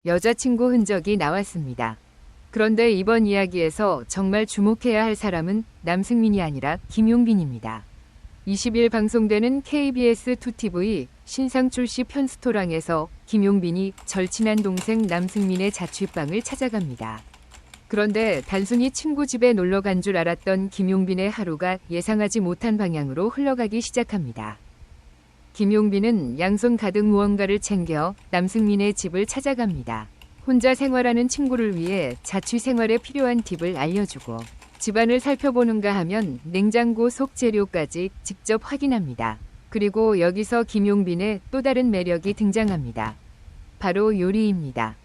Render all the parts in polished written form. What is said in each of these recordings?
여자친구 흔적이 나왔습니다. 그런데 이번 이야기에서 정말 주목해야 할 사람은 남승민이 아니라 김용빈입니다. 20일 방송되는 KBS 2TV 신상 출시 편스토랑에서 김용빈이 절친한 동생 남승민의 자취방을 찾아갑니다. 그런데 단순히 친구 집에 놀러 간 줄 알았던 김용빈의 하루가 예상하지 못한 방향으로 흘러가기 시작합니다. 김용빈은 양손 가득 무언가를 챙겨 남승민의 집을 찾아갑니다. 혼자 생활하는 친구를 위해 자취 생활에 필요한 팁을 알려주고 집안을 살펴보는가 하면 냉장고 속 재료까지 직접 확인합니다. 그리고 여기서 김용빈의 또 다른 매력이 등장합니다. 바로 요리입니다.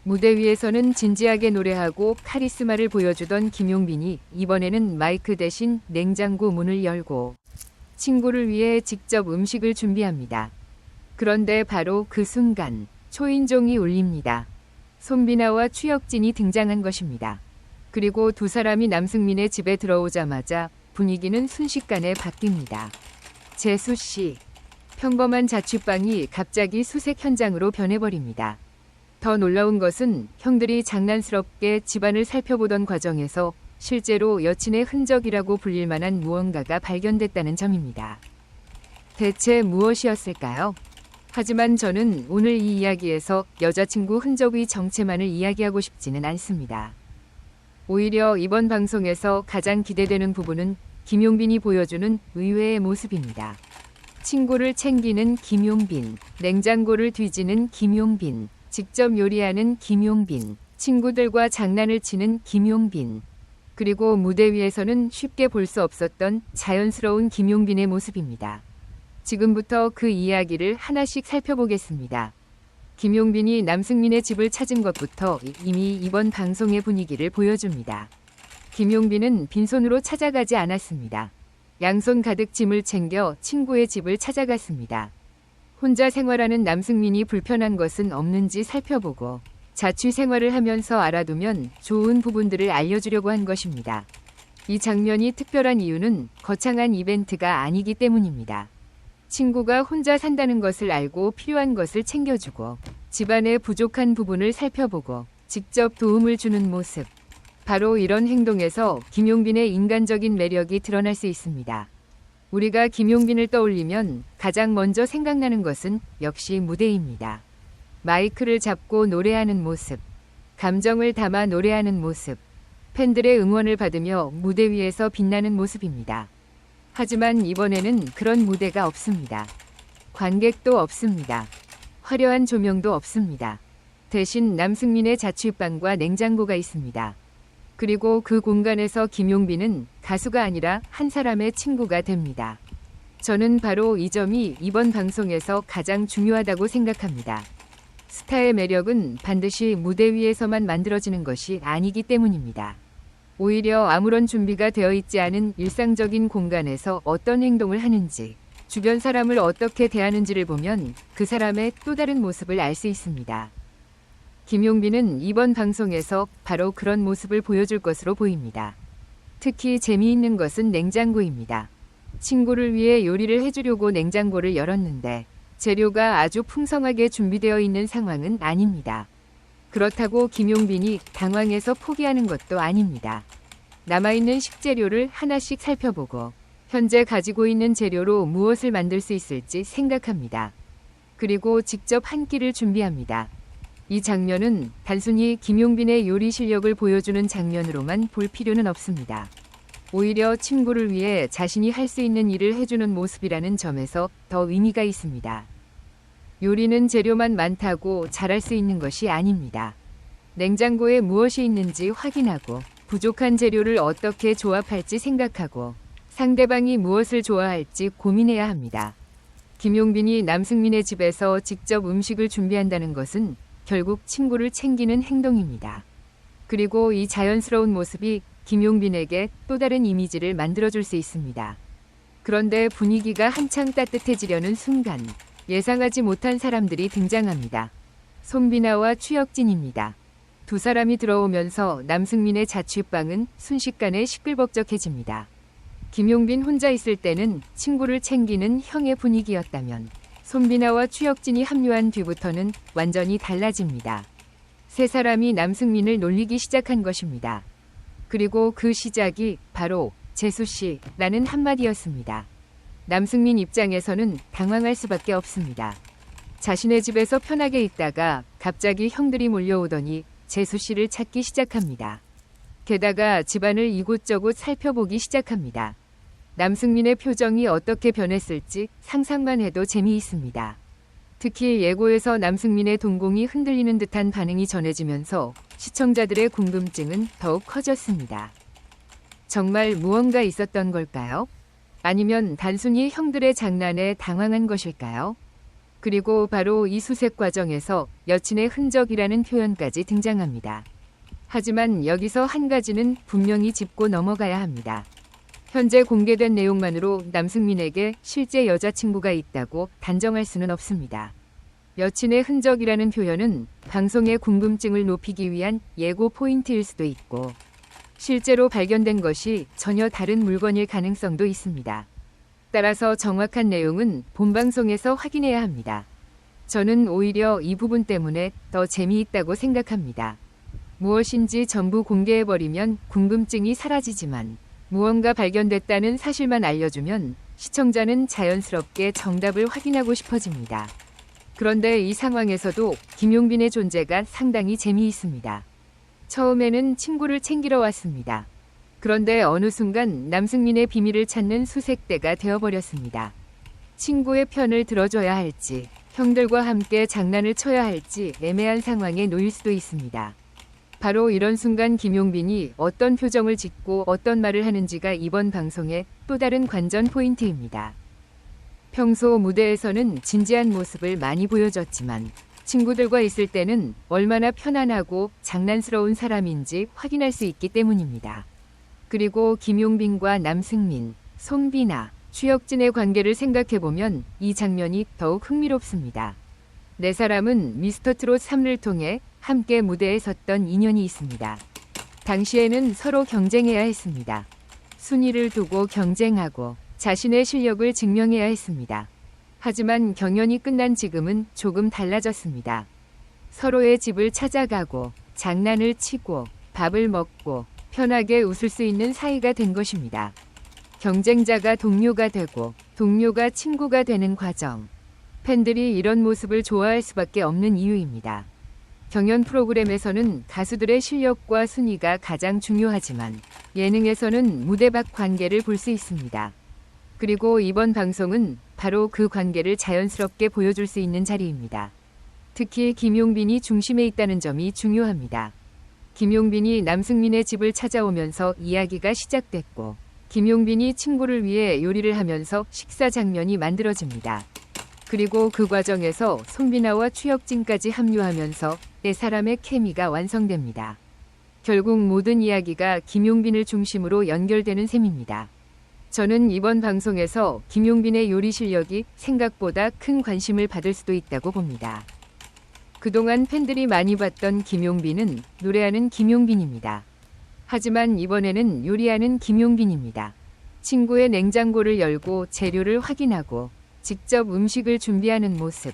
무대 위에서는 진지하게 노래하고 카리스마를 보여주던 김용빈이 이번에는 마이크 대신 냉장고 문을 열고 친구를 위해 직접 음식을 준비합니다. 그런데 바로 그 순간 초인종이 울립니다. 손비나와 추혁진이 등장한 것입니다. 그리고 두 사람이 남승민의 집에 들어오자마자 분위기는 순식간에 바뀝니다. 재수 씨. 평범한 자취방이 갑자기 수색 현장으로 변해버립니다. 더 놀라운 것은 형들이 장난스럽게 집안을 살펴보던 과정에서 실제로 여친의 흔적이라고 불릴 만한 무언가가 발견됐다는 점입니다. 대체 무엇이었을까요? 하지만 저는 오늘 이 이야기에서 여자친구 흔적의 정체만을 이야기하고 싶지는 않습니다. 오히려 이번 방송에서 가장 기대되는 부분은 김용빈이 보여주는 의외의 모습입니다. 친구를 챙기는 김용빈, 냉장고를 뒤지는 김용빈, 직접 요리하는 김용빈, 친구들과 장난을 치는 김용빈, 그리고 무대 위에서는 쉽게 볼 수 없었던 자연스러운 김용빈의 모습입니다. 지금부터 그 이야기를 하나씩 살펴보겠습니다. 김용빈이 남승민의 집을 찾은 것부터 이미 이번 방송의 분위기를 보여줍니다. 김용빈은 빈손으로 찾아가지 않았습니다. 양손 가득 짐을 챙겨 친구의 집을 찾아갔습니다. 혼자 생활하는 남승민이 불편한 것은 없는지 살펴보고 자취 생활을 하면서 알아두면 좋은 부분들을 알려주려고 한 것입니다. 이 장면이 특별한 이유는 거창한 이벤트가 아니기 때문입니다. 친구가 혼자 산다는 것을 알고 필요한 것을 챙겨주고 집안의 부족한 부분을 살펴보고 직접 도움을 주는 모습. 바로 이런 행동에서 김용빈의 인간적인 매력이 드러날 수 있습니다. 우리가 김용빈을 떠올리면 가장 먼저 생각나는 것은 역시 무대입니다. 마이크를 잡고 노래하는 모습, 감정을 담아 노래하는 모습, 팬들의 응원을 받으며 무대 위에서 빛나는 모습입니다. 하지만 이번에는 그런 무대가 없습니다. 관객도 없습니다. 화려한 조명도 없습니다. 대신 남승민의 자취방과 냉장고가 있습니다. 그리고 그 공간에서 김용빈은 가수가 아니라 한 사람의 친구가 됩니다. 저는 바로 이 점이 이번 방송에서 가장 중요하다고 생각합니다. 스타의 매력은 반드시 무대 위에서만 만들어지는 것이 아니기 때문입니다. 오히려 아무런 준비가 되어 있지 않은 일상적인 공간에서 어떤 행동을 하는지, 주변 사람을 어떻게 대하는지를 보면 그 사람의 또 다른 모습을 알 수 있습니다. 김용빈은 이번 방송에서 바로 그런 모습을 보여줄 것으로 보입니다. 특히 재미있는 것은 냉장고입니다. 친구를 위해 요리를 해주려고 냉장고를 열었는데 재료가 아주 풍성하게 준비되어 있는 상황은 아닙니다. 그렇다고 김용빈이 당황해서 포기하는 것도 아닙니다. 남아있는 식재료를 하나씩 살펴보고 현재 가지고 있는 재료로 무엇을 만들 수 있을지 생각합니다. 그리고 직접 한 끼를 준비합니다. 이 장면은 단순히 김용빈의 요리 실력을 보여주는 장면으로만 볼 필요는 없습니다. 오히려 친구를 위해 자신이 할 수 있는 일을 해주는 모습이라는 점에서 더 의미가 있습니다. 요리는 재료만 많다고 잘할 수 있는 것이 아닙니다. 냉장고에 무엇이 있는지 확인하고 부족한 재료를 어떻게 조합할지 생각하고 상대방이 무엇을 좋아할지 고민해야 합니다. 김용빈이 남승민의 집에서 직접 음식을 준비한다는 것은 결국 친구를 챙기는 행동입니다. 그리고 이 자연스러운 모습이 김용빈에게 또 다른 이미지를 만들어줄 수 있습니다. 그런데 분위기가 한창 따뜻해지려는 순간 예상하지 못한 사람들이 등장합니다. 손비나와 추혁진입니다. 두 사람이 들어오면서 남승민의 자취방은 순식간에 시끌벅적해집니다. 김용빈 혼자 있을 때는 친구를 챙기는 형의 분위기였다면 손비나와 추혁진이 합류한 뒤부터는 완전히 달라집니다. 세 사람이 남승민을 놀리기 시작한 것입니다. 그리고 그 시작이 바로 재수 씨라는 한마디였습니다. 남승민 입장에서는 당황할 수밖에 없습니다. 자신의 집에서 편하게 있다가 갑자기 형들이 몰려오더니 재수 씨를 찾기 시작합니다. 게다가 집안을 이곳저곳 살펴보기 시작합니다. 남승민의 표정이 어떻게 변했을지 상상만 해도 재미있습니다. 특히 예고에서 남승민의 동공이 흔들리는 듯한 반응이 전해지면서 시청자들의 궁금증은 더욱 커졌습니다. 정말 무언가 있었던 걸까요? 아니면 단순히 형들의 장난에 당황한 것일까요? 그리고 바로 이 수색 과정에서 여친의 흔적이라는 표현까지 등장합니다. 하지만 여기서 한 가지는 분명히 짚고 넘어가야 합니다. 현재 공개된 내용만으로 남승민에게 실제 여자친구가 있다고 단정할 수는 없습니다. 여친의 흔적이라는 표현은 방송의 궁금증을 높이기 위한 예고 포인트일 수도 있고, 실제로 발견된 것이 전혀 다른 물건일 가능성도 있습니다. 따라서 정확한 내용은 본방송에서 확인해야 합니다. 저는 오히려 이 부분 때문에 더 재미있다고 생각합니다. 무엇인지 전부 공개해버리면 궁금증이 사라지지만 무언가 발견됐다는 사실만 알려주면 시청자는 자연스럽게 정답을 확인하고 싶어집니다. 그런데 이 상황에서도 김용빈의 존재가 상당히 재미있습니다. 처음에는 친구를 챙기러 왔습니다. 그런데 어느 순간 남승민의 비밀을 찾는 수색대가 되어버렸습니다. 친구의 편을 들어줘야 할지, 형들과 함께 장난을 쳐야 할지 애매한 상황에 놓일 수도 있습니다. 바로 이런 순간 김용빈이 어떤 표정을 짓고 어떤 말을 하는지가 이번 방송의 또 다른 관전 포인트입니다. 평소 무대에서는 진지한 모습을 많이 보여줬지만 친구들과 있을 때는 얼마나 편안하고 장난스러운 사람인지 확인할 수 있기 때문입니다. 그리고 김용빈과 남승민, 송비나, 추혁진의 관계를 생각해보면 이 장면이 더욱 흥미롭습니다. 네 사람은 미스터트롯 3를 통해 함께 무대에 섰던 인연이 있습니다. 당시에는 서로 경쟁해야 했습니다. 순위를 두고 경쟁하고 자신의 실력을 증명해야 했습니다. 하지만 경연이 끝난 지금은 조금 달라졌습니다. 서로의 집을 찾아가고 장난을 치고 밥을 먹고 편하게 웃을 수 있는 사이가 된 것입니다. 경쟁자가 동료가 되고 동료가 친구가 되는 과정. 팬들이 이런 모습을 좋아할 수밖에 없는 이유입니다. 경연 프로그램에서는 가수들의 실력과 순위가 가장 중요하지만 예능에서는 무대 밖 관계를 볼 수 있습니다. 그리고 이번 방송은 바로 그 관계를 자연스럽게 보여줄 수 있는 자리입니다. 특히 김용빈이 중심에 있다는 점이 중요합니다. 김용빈이 남승민의 집을 찾아오면서 이야기가 시작됐고, 김용빈이 친구를 위해 요리를 하면서 식사 장면이 만들어집니다. 그리고 그 과정에서 송비나와 추혁진까지 합류하면서 네 사람의 케미가 완성됩니다. 결국 모든 이야기가 김용빈을 중심으로 연결되는 셈입니다. 저는 이번 방송에서 김용빈의 요리 실력이 생각보다 큰 관심을 받을 수도 있다고 봅니다. 그동안 팬들이 많이 봤던 김용빈은 노래하는 김용빈입니다. 하지만 이번에는 요리하는 김용빈입니다. 친구의 냉장고를 열고 재료를 확인하고 직접 음식을 준비하는 모습.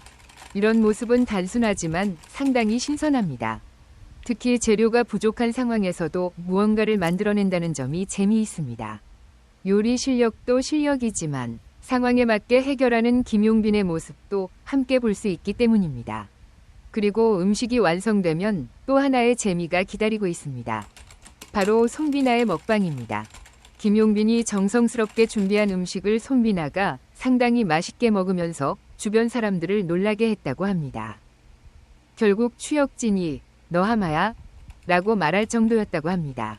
이런 모습은 단순하지만 상당히 신선합니다. 특히 재료가 부족한 상황에서도 무언가를 만들어낸다는 점이 재미있습니다. 요리 실력도 실력이지만 상황에 맞게 해결하는 김용빈의 모습도 함께 볼 수 있기 때문입니다. 그리고 음식이 완성되면 또 하나의 재미가 기다리고 있습니다. 바로 송비나의 먹방입니다. 김용빈이 정성스럽게 준비한 음식을 송비나가 상당히 맛있게 먹으면서 주변 사람들을 놀라게 했다고 합니다. 결국 추혁진이 너 하마야? 라고 말할 정도였다고 합니다.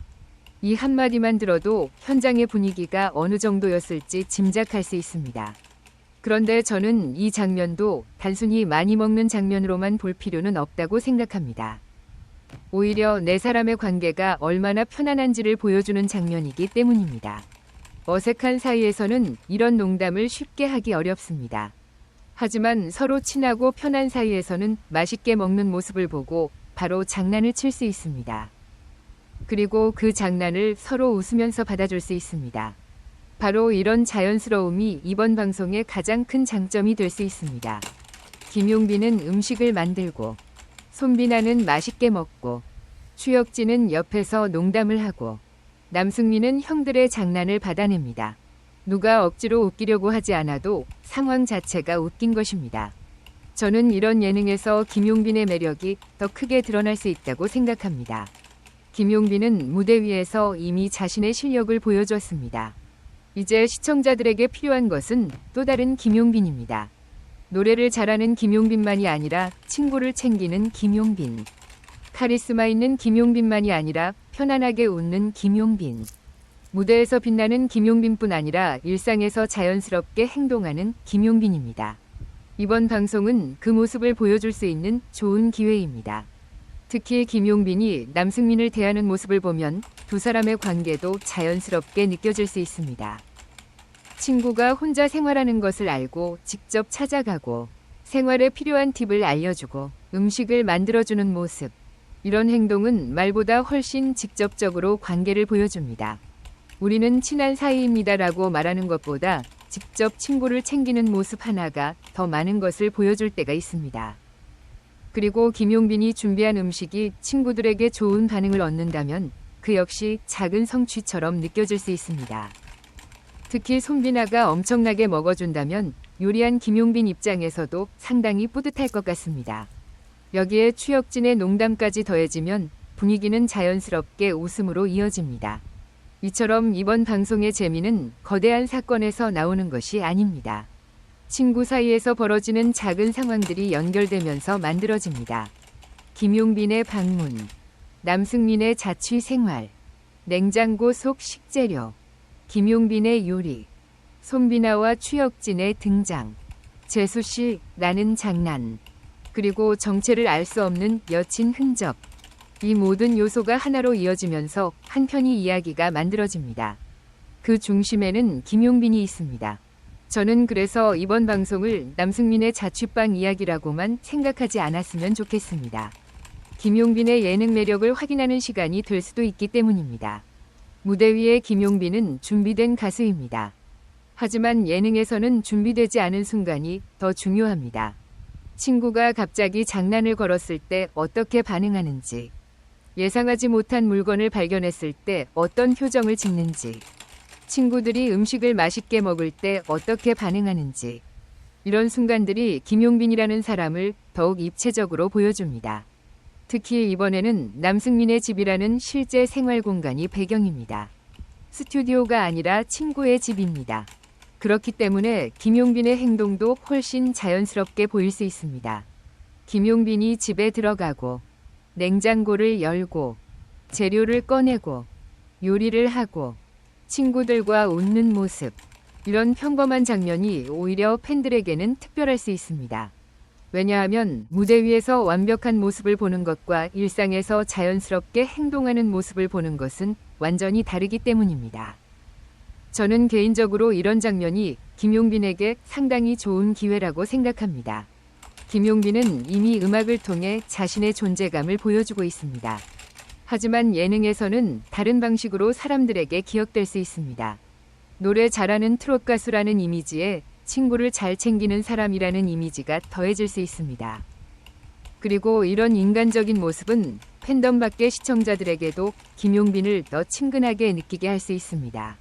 이 한마디만 들어도 현장의 분위기가 어느 정도였을지 짐작할 수 있습니다. 그런데 저는 이 장면도 단순히 많이 먹는 장면으로만 볼 필요는 없다고 생각합니다. 오히려 네 사람의 관계가 얼마나 편안한지를 보여주는 장면이기 때문입니다. 어색한 사이에서는 이런 농담을 쉽게 하기 어렵습니다. 하지만 서로 친하고 편한 사이에서는 맛있게 먹는 모습을 보고 바로 장난을 칠 수 있습니다. 그리고 그 장난을 서로 웃으면서 받아줄 수 있습니다. 바로 이런 자연스러움이 이번 방송의 가장 큰 장점이 될 수 있습니다. 김용빈은 음식을 만들고 손비나는 맛있게 먹고 추혁진은 옆에서 농담을 하고 남승민은 형들의 장난을 받아냅니다. 누가 억지로 웃기려고 하지 않아도 상황 자체가 웃긴 것입니다. 저는 이런 예능에서 김용빈의 매력이 더 크게 드러날 수 있다고 생각합니다. 김용빈은 무대 위에서 이미 자신의 실력을 보여줬습니다. 이제 시청자들에게 필요한 것은 또 다른 김용빈입니다. 노래를 잘하는 김용빈만이 아니라 친구를 챙기는 김용빈. 카리스마 있는 김용빈만이 아니라 편안하게 웃는 김용빈. 무대에서 빛나는 김용빈뿐 아니라 일상에서 자연스럽게 행동하는 김용빈입니다. 이번 방송은 그 모습을 보여줄 수 있는 좋은 기회입니다. 특히 김용빈이 남승민을 대하는 모습을 보면 두 사람의 관계도 자연스럽게 느껴질 수 있습니다. 친구가 혼자 생활하는 것을 알고 직접 찾아가고 생활에 필요한 팁을 알려주고 음식을 만들어주는 모습. 이런 행동은 말보다 훨씬 직접적으로 관계를 보여줍니다. 우리는 친한 사이입니다라고 말하는 것보다 직접 친구를 챙기는 모습 하나가 더 많은 것을 보여줄 때가 있습니다. 그리고 김용빈이 준비한 음식이 친구들에게 좋은 반응을 얻는다면 그 역시 작은 성취처럼 느껴질 수 있습니다. 특히 손비나가 엄청나게 먹어준다면 요리한 김용빈 입장에서도 상당히 뿌듯할 것 같습니다. 여기에 추혁진의 농담까지 더해지면 분위기는 자연스럽게 웃음으로 이어집니다. 이처럼 이번 방송의 재미는 거대한 사건에서 나오는 것이 아닙니다. 친구 사이에서 벌어지는 작은 상황들이 연결되면서 만들어집니다. 김용빈의 방문, 남승민의 자취 생활, 냉장고 속 식재료, 김용빈의 요리, 손비나와 추혁진의 등장, 재수씨 나는 장난, 그리고 정체를 알 수 없는 여친 흔적. 이 모든 요소가 하나로 이어지면서 한 편의 이야기가 만들어집니다. 그 중심에는 김용빈이 있습니다. 저는 그래서 이번 방송을 남승민의 자취방 이야기라고만 생각하지 않았으면 좋겠습니다. 김용빈의 예능 매력을 확인하는 시간이 될 수도 있기 때문입니다. 무대 위의 김용빈은 준비된 가수입니다. 하지만 예능에서는 준비되지 않은 순간이 더 중요합니다. 친구가 갑자기 장난을 걸었을 때 어떻게 반응하는지, 예상하지 못한 물건을 발견했을 때 어떤 표정을 짓는지, 친구들이 음식을 맛있게 먹을 때 어떻게 반응하는지, 이런 순간들이 김용빈이라는 사람을 더욱 입체적으로 보여줍니다. 특히 이번에는 남승민의 집이라는 실제 생활 공간이 배경입니다. 스튜디오가 아니라 친구의 집입니다. 그렇기 때문에 김용빈의 행동도 훨씬 자연스럽게 보일 수 있습니다. 김용빈이 집에 들어가고 냉장고를 열고 재료를 꺼내고 요리를 하고 친구들과 웃는 모습, 이런 평범한 장면이 오히려 팬들에게는 특별할 수 있습니다. 왜냐하면 무대 위에서 완벽한 모습을 보는 것과 일상에서 자연스럽게 행동하는 모습을 보는 것은 완전히 다르기 때문입니다. 저는 개인적으로 이런 장면이 김용빈에게 상당히 좋은 기회라고 생각합니다. 김용빈은 이미 음악을 통해 자신의 존재감을 보여주고 있습니다. 하지만 예능에서는 다른 방식으로 사람들에게 기억될 수 있습니다. 노래 잘하는 트롯 가수라는 이미지에 친구를 잘 챙기는 사람이라는 이미지가 더해질 수 있습니다. 그리고 이런 인간적인 모습은 팬덤 밖의 시청자들에게도 김용빈을 더 친근하게 느끼게 할 수 있습니다.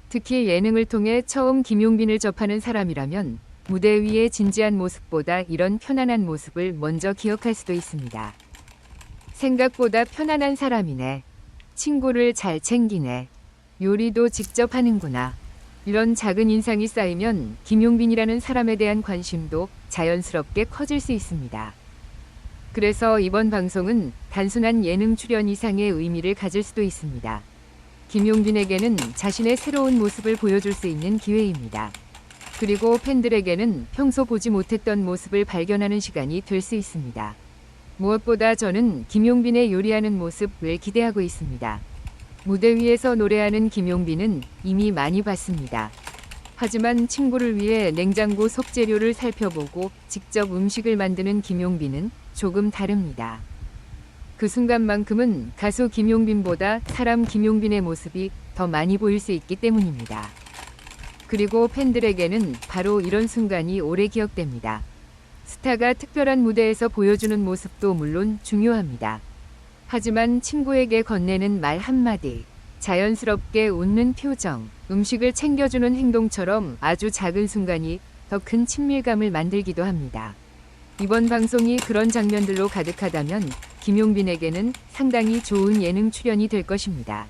특히 예능을 통해 처음 김용빈을 접하는 사람이라면 무대 위의 진지한 모습보다 이런 편안한 모습을 먼저 기억할 수도 있습니다. 생각보다 편안한 사람이네. 친구를 잘 챙기네. 요리도 직접 하는구나. 이런 작은 인상이 쌓이면 김용빈이라는 사람에 대한 관심도 자연스럽게 커질 수 있습니다. 그래서 이번 방송은 단순한 예능 출연 이상의 의미를 가질 수도 있습니다. 김용빈에게는 자신의 새로운 모습을 보여줄 수 있는 기회입니다. 그리고 팬들에게는 평소 보지 못했던 모습을 발견하는 시간이 될 수 있습니다. 무엇보다 저는 김용빈의 요리하는 모습을 기대하고 있습니다. 무대 위에서 노래하는 김용빈은 이미 많이 봤습니다. 하지만 친구를 위해 냉장고 속 재료를 살펴보고 직접 음식을 만드는 김용빈은 조금 다릅니다. 그 순간만큼은 가수 김용빈보다 사람 김용빈의 모습이 더 많이 보일 수 있기 때문입니다. 그리고 팬들에게는 바로 이런 순간이 오래 기억됩니다. 스타가 특별한 무대에서 보여주는 모습도 물론 중요합니다. 하지만 친구에게 건네는 말 한마디, 자연스럽게 웃는 표정, 음식을 챙겨주는 행동처럼 아주 작은 순간이 더 큰 친밀감을 만들기도 합니다. 이번 방송이 그런 장면들로 가득하다면 김용빈에게는 상당히 좋은 예능 출연이 될 것입니다.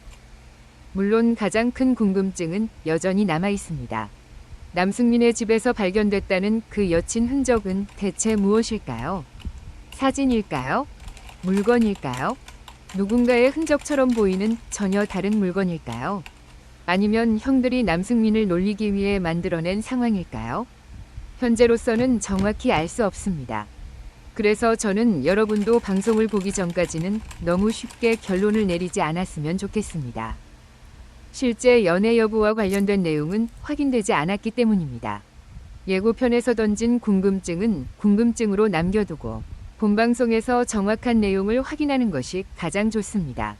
물론 가장 큰 궁금증은 여전히 남아 있습니다. 남승민의 집에서 발견됐다는 그 여친 흔적은 대체 무엇일까요? 사진일까요? 물건일까요? 누군가의 흔적처럼 보이는 전혀 다른 물건일까요? 아니면 형들이 남승민을 놀리기 위해 만들어낸 상황일까요? 현재로서는 정확히 알 수 없습니다. 그래서 저는 여러분도 방송을 보기 전까지는 너무 쉽게 결론을 내리지 않았으면 좋겠습니다. 실제 연애 여부와 관련된 내용은 확인되지 않았기 때문입니다. 예고편에서 던진 궁금증은 궁금증으로 남겨두고 본방송에서 정확한 내용을 확인하는 것이 가장 좋습니다.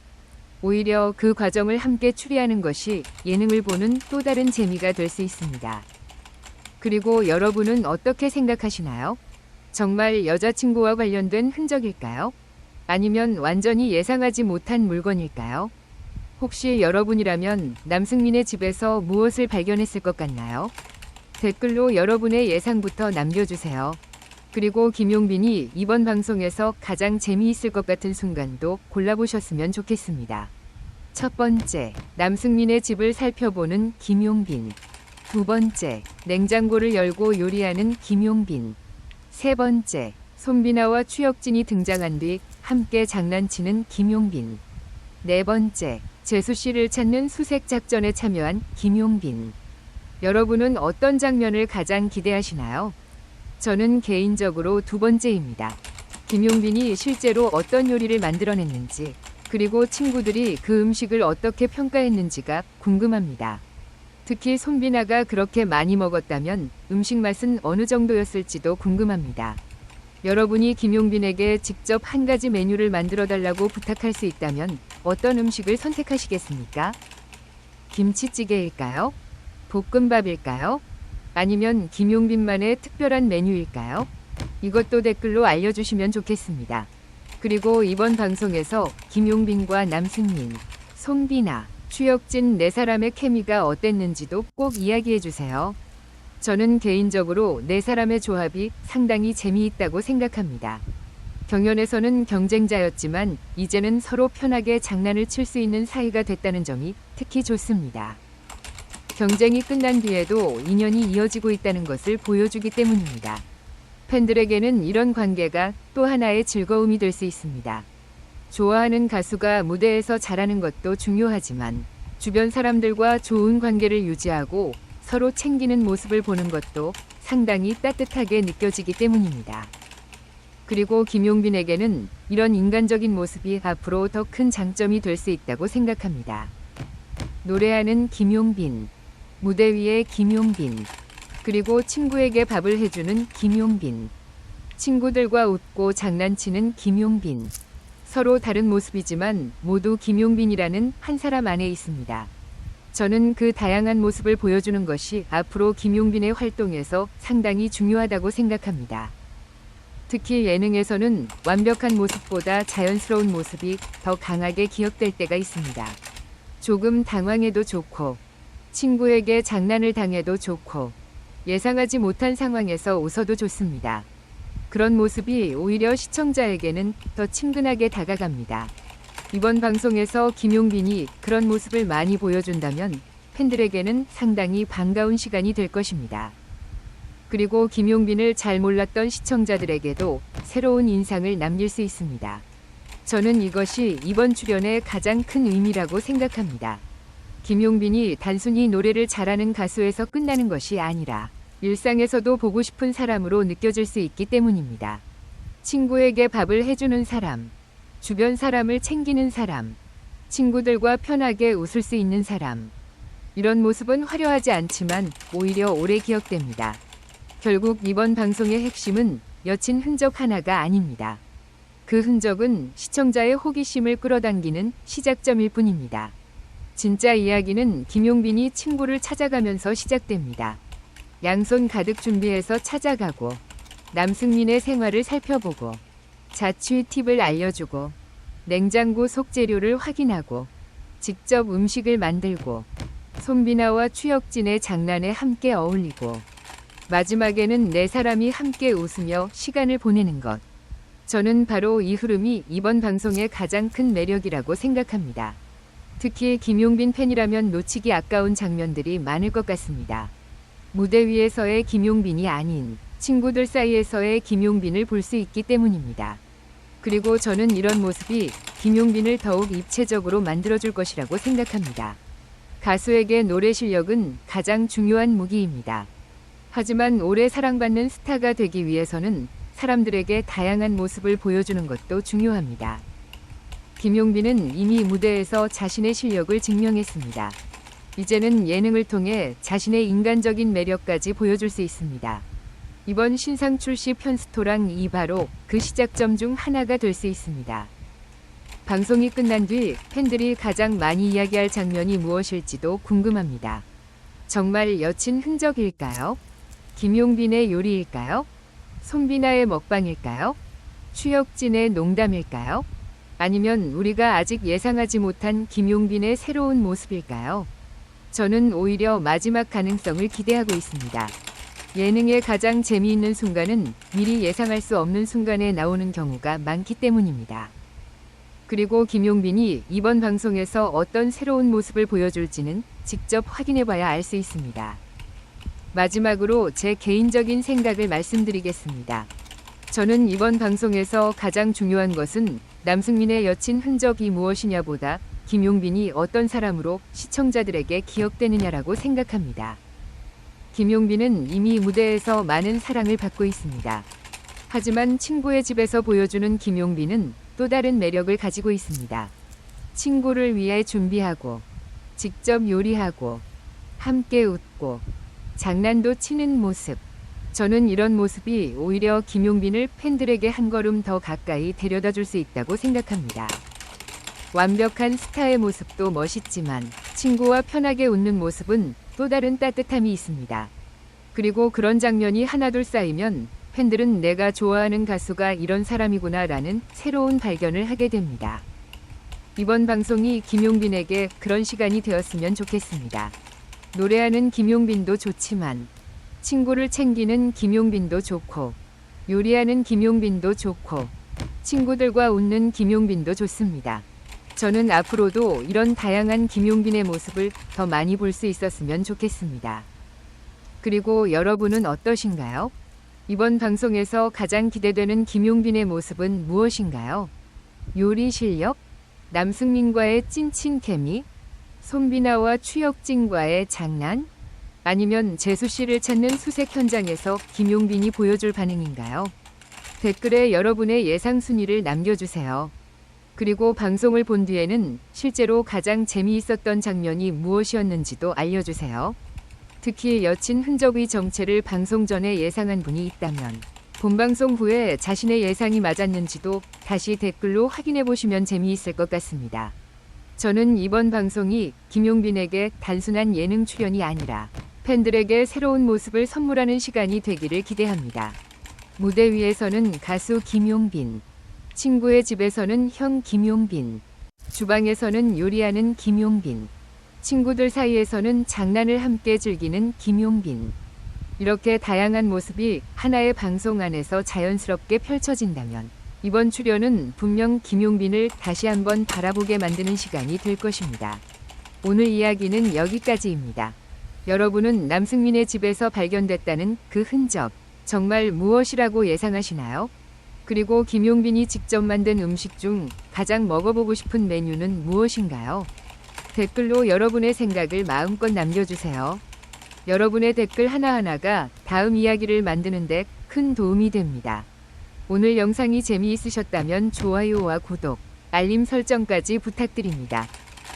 오히려 그 과정을 함께 추리하는 것이 예능을 보는 또 다른 재미가 될 수 있습니다. 그리고 여러분은 어떻게 생각하시나요? 정말 여자친구와 관련된 흔적일까요? 아니면 완전히 예상하지 못한 물건일까요? 혹시 여러분이라면 남승민의 집에서 무엇을 발견했을 것 같나요? 댓글로 여러분의 예상부터 남겨주세요. 그리고 김용빈이 이번 방송에서 가장 재미있을 것 같은 순간도 골라보셨으면 좋겠습니다. 첫 번째, 남승민의 집을 살펴보는 김용빈. 두 번째, 냉장고를 열고 요리하는 김용빈. 세 번째, 손비나와 추혁진이 등장한 뒤 함께 장난치는 김용빈. 네 번째, 재수 씨를 찾는 수색 작전에 참여한 김용빈. 여러분은 어떤 장면을 가장 기대하시나요? 저는 개인적으로 두 번째입니다. 김용빈이 실제로 어떤 요리를 만들어냈는지, 그리고 친구들이 그 음식을 어떻게 평가했는지가 궁금합니다. 특히 손비나가 그렇게 많이 먹었다면 음식 맛은 어느 정도였을지도 궁금합니다. 여러분이 김용빈에게 직접 한 가지 메뉴를 만들어 달라고 부탁할 수 있다면 어떤 음식을 선택하시겠습니까? 김치찌개일까요? 볶음밥일까요? 아니면 김용빈만의 특별한 메뉴일까요? 이것도 댓글로 알려주시면 좋겠습니다. 그리고 이번 방송에서 김용빈과 남승민, 손비나, 추혁진 네 사람의 케미가 어땠는지도 꼭 이야기해주세요. 저는 개인적으로 네 사람의 조합이 상당히 재미있다고 생각합니다. 경연에서는 경쟁자였지만 이제는 서로 편하게 장난을 칠 수 있는 사이가 됐다는 점이 특히 좋습니다. 경쟁이 끝난 뒤에도 인연이 이어지고 있다는 것을 보여주기 때문입니다. 팬들에게는 이런 관계가 또 하나의 즐거움이 될 수 있습니다. 좋아하는 가수가 무대에서 잘하는 것도 중요하지만 주변 사람들과 좋은 관계를 유지하고 서로 챙기는 모습을 보는 것도 상당히 따뜻하게 느껴지기 때문입니다. 그리고 김용빈에게는 이런 인간적인 모습이 앞으로 더 큰 장점이 될 수 있다고 생각합니다. 노래하는 김용빈, 무대 위의 김용빈, 그리고 친구에게 밥을 해주는 김용빈, 친구들과 웃고 장난치는 김용빈. 서로 다른 모습이지만 모두 김용빈이라는 한 사람 안에 있습니다. 저는 그 다양한 모습을 보여주는 것이 앞으로 김용빈의 활동에서 상당히 중요하다고 생각합니다. 특히 예능에서는 완벽한 모습보다 자연스러운 모습이 더 강하게 기억될 때가 있습니다. 조금 당황해도 좋고, 친구에게 장난을 당해도 좋고, 예상하지 못한 상황에서 웃어도 좋습니다. 그런 모습이 오히려 시청자에게는 더 친근하게 다가갑니다. 이번 방송에서 김용빈이 그런 모습을 많이 보여준다면 팬들에게는 상당히 반가운 시간이 될 것입니다. 그리고 김용빈을 잘 몰랐던 시청자들에게도 새로운 인상을 남길 수 있습니다. 저는 이것이 이번 출연의 가장 큰 의미라고 생각합니다. 김용빈이 단순히 노래를 잘하는 가수에서 끝나는 것이 아니라 일상에서도 보고 싶은 사람으로 느껴질 수 있기 때문입니다. 친구에게 밥을 해주는 사람, 주변 사람을 챙기는 사람, 친구들과 편하게 웃을 수 있는 사람. 이런 모습은 화려하지 않지만 오히려 오래 기억됩니다. 결국 이번 방송의 핵심은 여친 흔적 하나가 아닙니다. 그 흔적은 시청자의 호기심을 끌어당기는 시작점일 뿐입니다. 진짜 이야기는 김용빈이 친구를 찾아가면서 시작됩니다. 양손 가득 준비해서 찾아가고 남승민의 생활을 살펴보고 자취 팁을 알려주고 냉장고 속 재료를 확인하고 직접 음식을 만들고 손비나와 추혁진의 장난에 함께 어울리고 마지막에는 네 사람이 함께 웃으며 시간을 보내는 것. 저는 바로 이 흐름이 이번 방송의 가장 큰 매력이라고 생각합니다. 특히 김용빈 팬이라면 놓치기 아까운 장면들이 많을 것 같습니다. 무대 위에서의 김용빈이 아닌 친구들 사이에서의 김용빈을 볼 수 있기 때문입니다. 그리고 저는 이런 모습이 김용빈을 더욱 입체적으로 만들어줄 것이라고 생각합니다. 가수에게 노래 실력은 가장 중요한 무기입니다. 하지만 오래 사랑받는 스타가 되기 위해서는 사람들에게 다양한 모습을 보여주는 것도 중요합니다. 김용빈은 이미 무대에서 자신의 실력을 증명했습니다. 이제는 예능을 통해 자신의 인간적인 매력까지 보여줄 수 있습니다. 이번 신상 출시 편스토랑이 바로 그 시작점 중 하나가 될 수 있습니다. 방송이 끝난 뒤 팬들이 가장 많이 이야기할 장면이 무엇일지도 궁금합니다. 정말 여친 흔적일까요? 김용빈의 요리일까요? 손비나의 먹방일까요? 추혁진의 농담일까요? 아니면 우리가 아직 예상하지 못한 김용빈의 새로운 모습일까요? 저는 오히려 마지막 가능성을 기대하고 있습니다. 예능의 가장 재미있는 순간은 미리 예상할 수 없는 순간에 나오는 경우가 많기 때문입니다. 그리고 김용빈이 이번 방송에서 어떤 새로운 모습을 보여줄지는 직접 확인해봐야 알 수 있습니다. 마지막으로 제 개인적인 생각을 말씀드리겠습니다. 저는 이번 방송에서 가장 중요한 것은 남승민의 여친 흔적이 무엇이냐보다 김용빈이 어떤 사람으로 시청자들에게 기억되느냐라고 생각합니다. 김용빈은 이미 무대에서 많은 사랑을 받고 있습니다. 하지만 친구의 집에서 보여주는 김용빈은 또 다른 매력을 가지고 있습니다. 친구를 위해 준비하고 직접 요리하고 함께 웃고 장난도 치는 모습. 저는 이런 모습이 오히려 김용빈을 팬들에게 한 걸음 더 가까이 데려다 줄 수 있다고 생각합니다. 완벽한 스타의 모습도 멋있지만 친구와 편하게 웃는 모습은 또 다른 따뜻함이 있습니다. 그리고 그런 장면이 하나둘 쌓이면 팬들은 내가 좋아하는 가수가 이런 사람이구나 라는 새로운 발견을 하게 됩니다. 이번 방송이 김용빈에게 그런 시간이 되었으면 좋겠습니다. 노래하는 김용빈도 좋지만 친구를 챙기는 김용빈도 좋고 요리하는 김용빈도 좋고 친구들과 웃는 김용빈도 좋습니다. 저는 앞으로도 이런 다양한 김용빈의 모습을 더 많이 볼 수 있었으면 좋겠습니다. 그리고 여러분은 어떠신가요? 이번 방송에서 가장 기대되는 김용빈의 모습은 무엇인가요? 요리 실력? 남승민과의 찐친 케미? 손비나와 추혁진과의 장난? 아니면 재수 씨를 찾는 수색 현장에서 김용빈이 보여줄 반응인가요? 댓글에 여러분의 예상 순위를 남겨주세요. 그리고 방송을 본 뒤에는 실제로 가장 재미있었던 장면이 무엇이었는지도 알려주세요. 특히 여친 흔적의 정체를 방송 전에 예상한 분이 있다면 본방송 후에 자신의 예상이 맞았는지도 다시 댓글로 확인해 보시면 재미있을 것 같습니다. 저는 이번 방송이 김용빈에게 단순한 예능 출연이 아니라 팬들에게 새로운 모습을 선물하는 시간이 되기를 기대합니다. 무대 위에서는 가수 김용빈, 친구의 집에서는 형 김용빈, 주방에서는 요리하는 김용빈, 친구들 사이에서는 장난을 함께 즐기는 김용빈. 이렇게 다양한 모습이 하나의 방송 안에서 자연스럽게 펼쳐진다면 이번 출연은 분명 김용빈을 다시 한번 바라보게 만드는 시간이 될 것입니다. 오늘 이야기는 여기까지입니다. 여러분은 남승민의 집에서 발견됐다는 그 흔적, 정말 무엇이라고 예상하시나요? 그리고 김용빈이 직접 만든 음식 중 가장 먹어보고 싶은 메뉴는 무엇인가요? 댓글로 여러분의 생각을 마음껏 남겨주세요. 여러분의 댓글 하나하나가 다음 이야기를 만드는 데 큰 도움이 됩니다. 오늘 영상이 재미있으셨다면 좋아요와 구독, 알림 설정까지 부탁드립니다.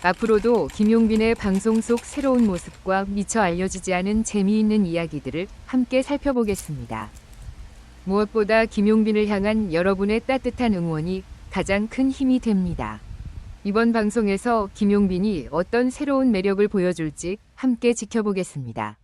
앞으로도 김용빈의 방송 속 새로운 모습과 미처 알려지지 않은 재미있는 이야기들을 함께 살펴보겠습니다. 무엇보다 김용빈을 향한 여러분의 따뜻한 응원이 가장 큰 힘이 됩니다. 이번 방송에서 김용빈이 어떤 새로운 매력을 보여줄지 함께 지켜보겠습니다.